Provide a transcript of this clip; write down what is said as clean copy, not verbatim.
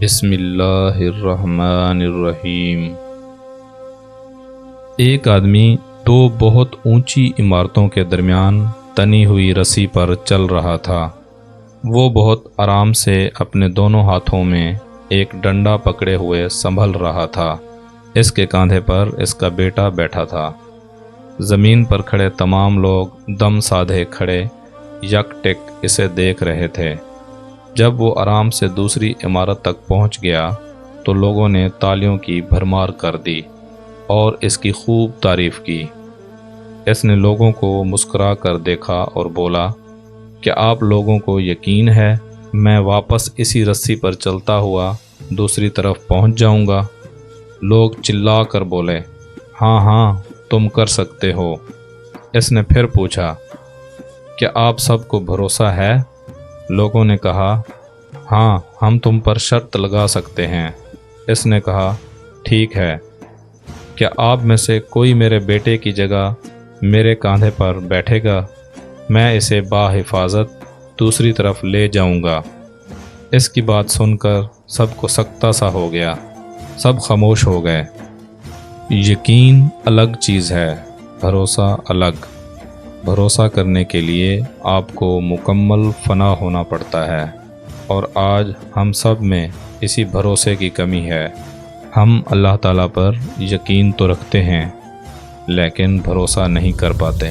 بسم اللہ الرحمن الرحیم۔ ایک آدمی دو بہت اونچی عمارتوں کے درمیان تنی ہوئی رسی پر چل رہا تھا۔ وہ بہت آرام سے اپنے دونوں ہاتھوں میں ایک ڈنڈا پکڑے ہوئے سنبھل رہا تھا۔ اس کے کاندھے پر اس کا بیٹا بیٹھا تھا۔ زمین پر کھڑے تمام لوگ دم سادھے کھڑے یک ٹک اسے دیکھ رہے تھے۔ جب وہ آرام سے دوسری عمارت تک پہنچ گیا تو لوگوں نے تالیوں کی بھرمار کر دی اور اس کی خوب تعریف کی۔ اس نے لوگوں کو مسکرا کر دیکھا اور بولا، کیا آپ لوگوں کو یقین ہے میں واپس اسی رسی پر چلتا ہوا دوسری طرف پہنچ جاؤں گا؟ لوگ چلا کر بولے، ہاں ہاں تم کر سکتے ہو۔ اس نے پھر پوچھا، کیا آپ سب کو بھروسہ ہے؟ لوگوں نے کہا، ہاں ہم تم پر شرط لگا سکتے ہیں۔ اس نے کہا، ٹھیک ہے، کیا آپ میں سے کوئی میرے بیٹے کی جگہ میرے کاندھے پر بیٹھے گا؟ میں اسے باحفاظت دوسری طرف لے جاؤں گا۔ اس کی بات سن کر سب کو سکتہ سا ہو گیا، سب خاموش ہو گئے۔ یقین الگ چیز ہے، بھروسہ الگ۔ بھروسہ کرنے کے لیے آپ کو مکمل فنا ہونا پڑتا ہے، اور آج ہم سب میں اسی بھروسے کی کمی ہے۔ ہم اللہ تعالیٰ پر یقین تو رکھتے ہیں لیکن بھروسہ نہیں کر پاتے۔